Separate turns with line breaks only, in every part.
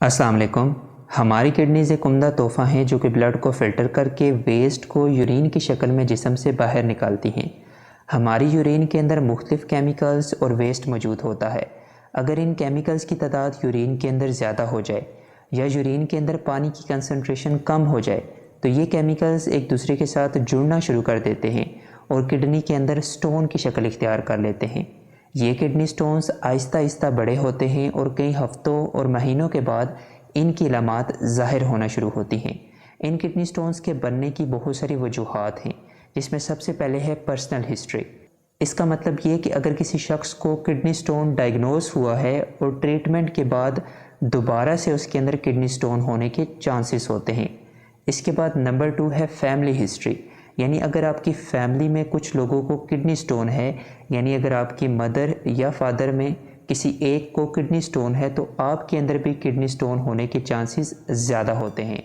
अस्सलाम वालेकुम। हमारी किडनीज़ एक उम्दा तोहफ़ा हैं जो कि ब्लड को फ़िल्टर करके वेस्ट को यूरिन की शक्ल में जिस्म से बाहर निकालती हैं। हमारी यूरिन के अंदर मुख्तलिफ़ केमिकल्स और वेस्ट मौजूद होता है। अगर इन केमिकल्स की तादाद यूरिन के अंदर ज़्यादा हो जाए या यूरिन के अंदर पानी की कंसनट्रेशन कम हो जाए तो ये केमिकल्स एक दूसरे के साथ जुड़ना शुरू कर देते हैं और किडनी के अंदर स्टोन की शक्ल इख्तियार कर लेते हैं। ये किडनी स्टोन्स आहिस्ता आहिस्ता बड़े होते हैं और कई हफ्तों और महीनों के बाद इनकी अलामात ज़ाहिर होना शुरू होती हैं। इन किडनी स्टोन्स के बनने की बहुत सारी वजूहात हैं, जिसमें सबसे पहले है पर्सनल हिस्ट्री। इसका मतलब ये कि अगर किसी शख्स को किडनी स्टोन डायग्नोज हुआ है और ट्रीटमेंट के बाद दोबारा से उसके अंदर किडनी स्टोन होने के चांसेस होते हैं। इसके बाद नंबर 2 है फैमिली हिस्ट्री, यानी अगर आपकी फैमिली में कुछ लोगों को किडनी स्टोन है, यानी अगर आपकी मदर या फादर में किसी एक को किडनी स्टोन है तो आपके अंदर भी किडनी स्टोन होने के चांसेस ज़्यादा होते हैं।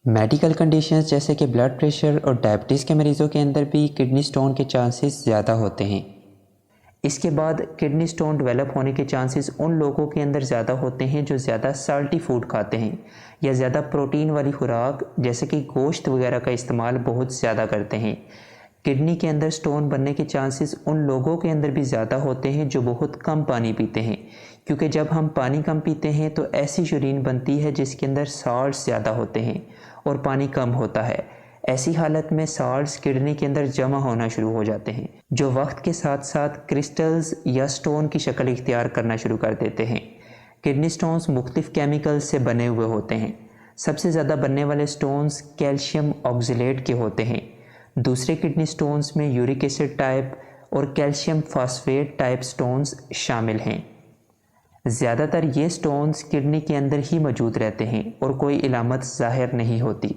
मेडिकल कंडीशंस जैसे कि ब्लड प्रेशर और डायबिटीज़ के मरीज़ों के अंदर भी किडनी स्टोन के चांसेस ज़्यादा होते हैं। इसके बाद किडनी स्टोन डेवलप होने के चांसेस उन लोगों के अंदर ज़्यादा होते हैं जो ज़्यादा साल्टी फूड खाते हैं या ज़्यादा प्रोटीन वाली खुराक जैसे कि गोश्त वगैरह का इस्तेमाल बहुत ज़्यादा करते हैं। किडनी के अंदर स्टोन बनने के चांसेस उन लोगों के अंदर भी ज़्यादा होते हैं जो बहुत कम पानी पीते हैं, क्योंकि जब हम पानी कम पीते हैं तो ऐसी यूरिन बनती है जिसके अंदर साल्ट्स ज़्यादा होते हैं और पानी कम होता है। ऐसी हालत में साल्ट्स किडनी के अंदर जमा होना शुरू हो जाते हैं, जो वक्त के साथ साथ क्रिस्टल्स या स्टोन की शक्ल इख्तियार करना शुरू कर देते हैं। किडनी स्टोन्स मुख्तलिफ केमिकल्स से बने हुए होते हैं। सबसे ज़्यादा बनने वाले स्टोन्स कैल्शियम ऑक्जेलेट के होते हैं। दूसरे किडनी स्टोन्स में यूरिक एसिड टाइप और कैल्शियम फास्फेट टाइप स्टोन्स शामिल हैं। ज़्यादातर ये स्टोन्स किडनी के अंदर ही मौजूद रहते हैं और कोई इलामत ज़ाहिर नहीं होती।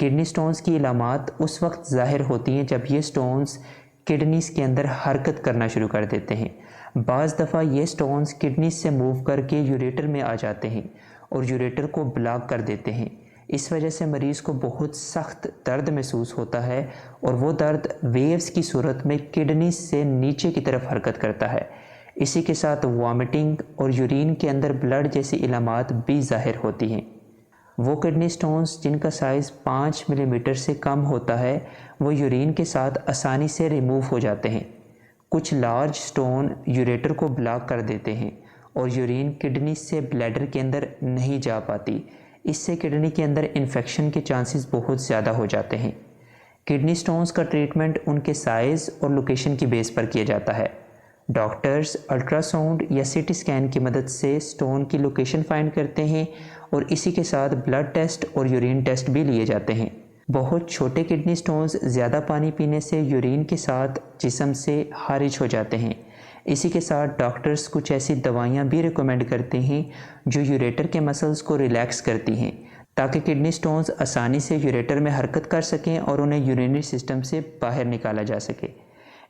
किडनी स्टोन्स की इलामात उस वक्त ज़ाहिर होती हैं जब ये स्टोन्स किडनीज के अंदर हरकत करना शुरू कर देते हैं। बाज़ दफ़ा ये स्टोन्स किडनी से मूव करके यूरेटर में आ जाते हैं और यूरेटर को ब्लॉक कर देते हैं। इस वजह से मरीज़ को बहुत सख्त दर्द महसूस होता है और वो दर्द वेव्स की सूरत में किडनी से नीचे की तरफ हरकत करता है। इसी के साथ वॉमिटिंग और यूरिन के अंदर ब्लड जैसी इलामात भी ज़ाहिर होती हैं। वो किडनी स्टोन्स जिनका साइज़ 5 मिलीमीटर से कम होता है वो यूरिन के साथ आसानी से रिमूव हो जाते हैं। कुछ लार्ज स्टोन यूरेटर को ब्लॉक कर देते हैं और यूरिन किडनी से ब्लैडर के अंदर नहीं जा पाती। इससे किडनी के अंदर इन्फेक्शन के चांसेस बहुत ज़्यादा हो जाते हैं। किडनी स्टोन्स का ट्रीटमेंट उनके साइज़ और लोकेशन की बेस पर किया जाता है। डॉक्टर्स अल्ट्रासाउंड या सीटी स्कैन की मदद से स्टोन की लोकेशन फाइंड करते हैं और इसी के साथ ब्लड टेस्ट और यूरिन टेस्ट भी लिए जाते हैं। बहुत छोटे किडनी स्टोन्स ज़्यादा पानी पीने से यूरिन के साथ जिस्म से खारिज हो जाते हैं। इसी के साथ डॉक्टर्स कुछ ऐसी दवाइयाँ भी रिकमेंड करते हैं जो यूरेटर के मसल्स को रिलैक्स करती हैं, ताकि किडनी स्टोन्स आसानी से यूरेटर में हरकत कर सकें और उन्हें यूरिनरी सिस्टम से बाहर निकाला जा सके।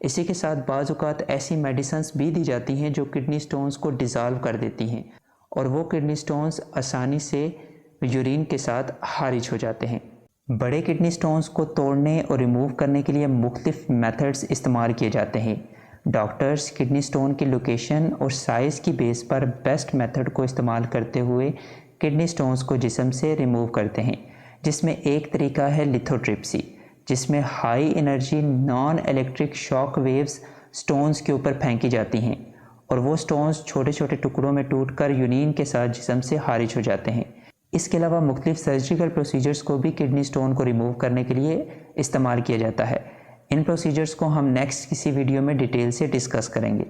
इसी के साथ बाज़ औक़ात ऐसी मेडिसिन्स भी दी जाती हैं जो किडनी स्टोन्स को डिज़ाल्व कर देती हैं और वो किडनी स्टोन्स आसानी से यूरिन के साथ खारिज हो जाते हैं। बड़े किडनी स्टोन्स को तोड़ने और रिमूव करने के लिए मुख्तलिफ मेथड्स इस्तेमाल किए जाते हैं। डॉक्टर्स किडनी स्टोन की लोकेशन और साइज़ की बेस पर बेस्ट मेथड को इस्तेमाल करते हुए किडनी स्टोन्स को जिस्म से रिमूव करते हैं, जिसमें एक तरीका है लिथोट्रिप्सी, जिसमें high energy non electric shock waves stones के ऊपर फेंकी जाती हैं और वो स्टोन्स छोटे छोटे टुकड़ों में टूटकर यूरिन के साथ जिस्म से खारिज हो जाते हैं। इसके अलावा मुख्तलिफ सर्जिकल प्रोसीजर्स को भी किडनी स्टोन को रिमूव करने के लिए इस्तेमाल किया जाता है। इन प्रोसीजर्स को हम नेक्स्ट किसी वीडियो में डिटेल से डिस्कस करेंगे।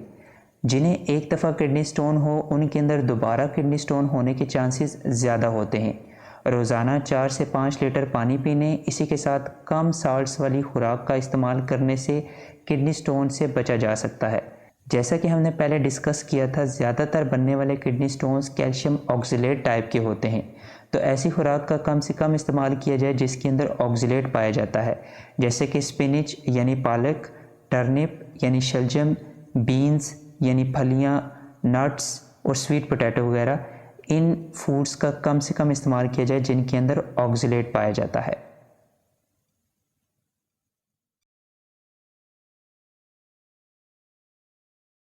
जिन्हें एक दफ़ा किडनी स्टोन हो उनके अंदर दोबारा किडनी स्टोन होने के चांसेस ज़्यादा होते हैं। रोज़ाना 4 से 5 लीटर पानी पीने, इसी के साथ कम साल्ट्स वाली खुराक का इस्तेमाल करने से किडनी स्टोन से बचा जा सकता है। जैसा कि हमने पहले डिस्कस किया था, ज़्यादातर बनने वाले kidney stones calcium oxalate type के होते हैं, तो ऐसी खुराक का कम से कम इस्तेमाल किया जाए जिसके अंदर ऑक्जेलेट पाया जाता है, जैसे कि स्पिनिच यानी पालक, टर्निप यानी शलजम, बीन्स यानी फलियाँ, नट्स और स्वीट पोटैटो वगैरह। इन फूड्स का कम से कम इस्तेमाल किया जाए जिनके अंदर ऑक्जेलेट पाया जाता है।